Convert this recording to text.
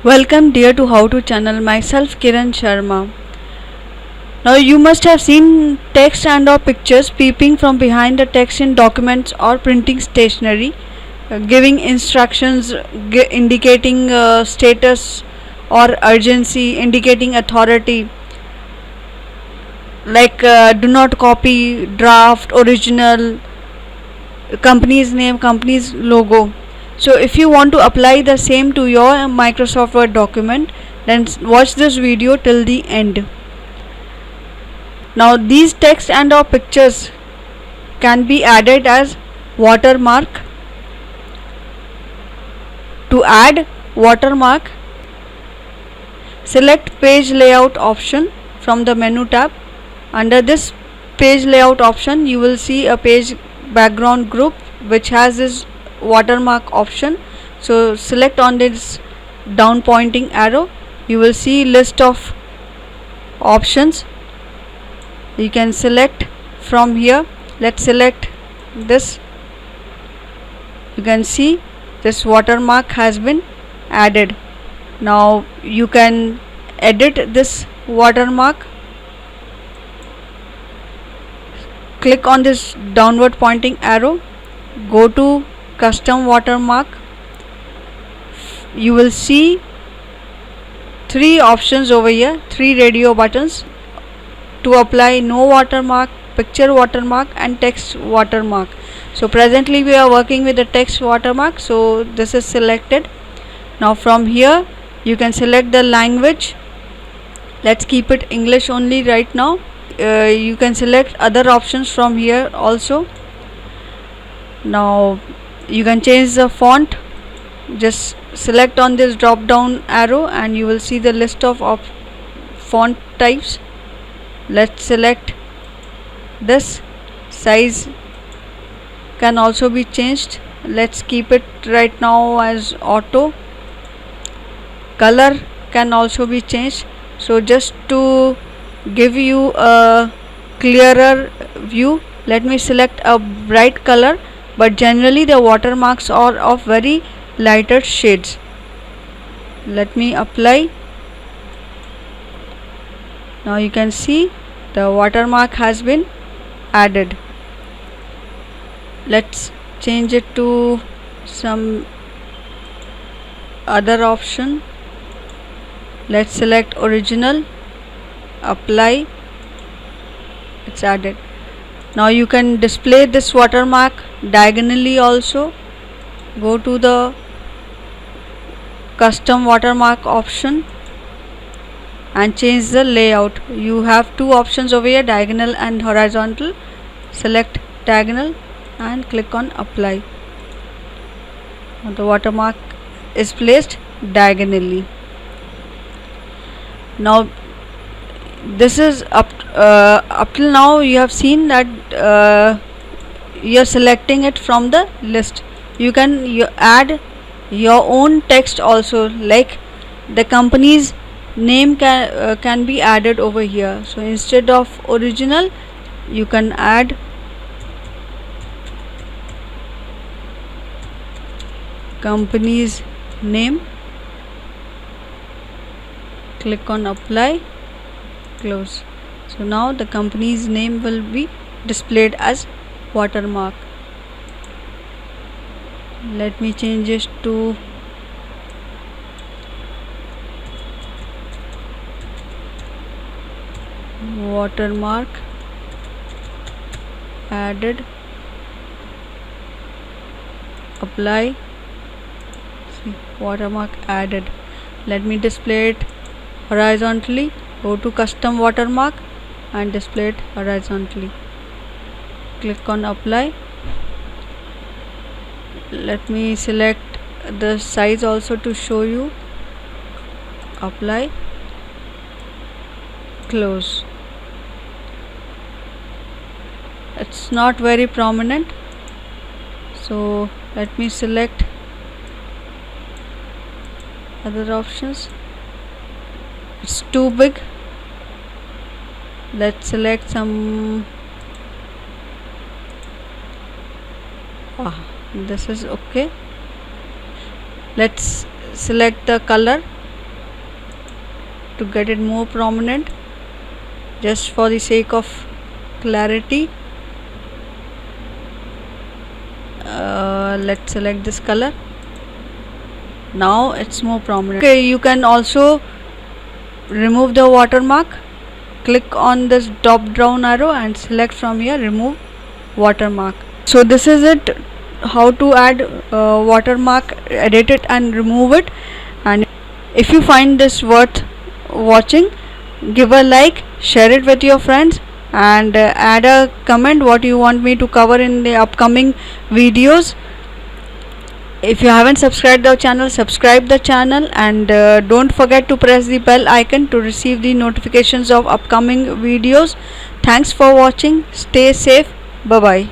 Welcome dear to How to channel, myself Kiran Sharma. Now you must have seen text and or pictures peeping from behind the text in documents or printing stationery, giving instructions, indicating status or urgency, indicating authority, like do not copy, draft, original, company's name, company's logo. So if you want to apply the same to your Microsoft Word document, then watch this video till the end. Now these text and or pictures can be added as watermark. To add watermark, select page layout option from the menu tab. Under this page layout option, you will see a page background group which has this watermark option. So select on this down pointing arrow. You will see list of options. You can select from here. Let's select this. You can see this watermark has been added. Now you can edit this watermark. Click on this downward pointing arrow, go to custom watermark. You will see three options over here, three radio buttons to apply no watermark, picture watermark and text watermark. So presently we are working with the text watermark, so this is selected. Now from here you can select the language. Let's keep it English only right now. You can select other options from here also. Now you can change the font. Just select on this drop down arrow and you will see the list of font types. Let's select this. Size can also be changed. Let's keep it right now as auto. Color can also be changed. So just to give you a clearer view, let me select a bright color, but generally the watermarks are of very lighter shades. Let me apply. Now you can see the watermark has been added. Let's change it to some other option. Let's select original, apply. It's added. Now you can display this watermark diagonally also. Go to the custom watermark option and change the layout. You have two options over here, diagonal and horizontal. Select diagonal and click on apply. Now the watermark is placed diagonally. Now this is up till now you have seen that you are selecting it from the list. You can add your own text also, like the company's name can be added over here. So instead of original, you can add company's name. Click on apply, close. So now the company's name will be displayed as watermark. Let me change it to watermark added, apply. See, watermark added. Let me display it horizontally. Go to custom watermark and display it horizontally. Click on apply. Let me select the size also to show you. Apply, close. It's not very prominent, so let me select other options. It's too big. Let's select some. This is okay. Let's select the color. to get it more prominent, just for the sake of clarity. Let's select this color. Now it's more prominent. Okay, you can also remove the watermark. Click on this drop down arrow and select from here remove watermark. So this is it, how to add watermark, edit it and remove it. And if you find this worth watching, give a like, share it with your friends, and add a comment what you want me to cover in the upcoming videos. If you haven't subscribed the channel, subscribe the channel, and don't forget to press the bell icon to receive the notifications of upcoming videos. Thanks for watching. Stay safe. Bye bye.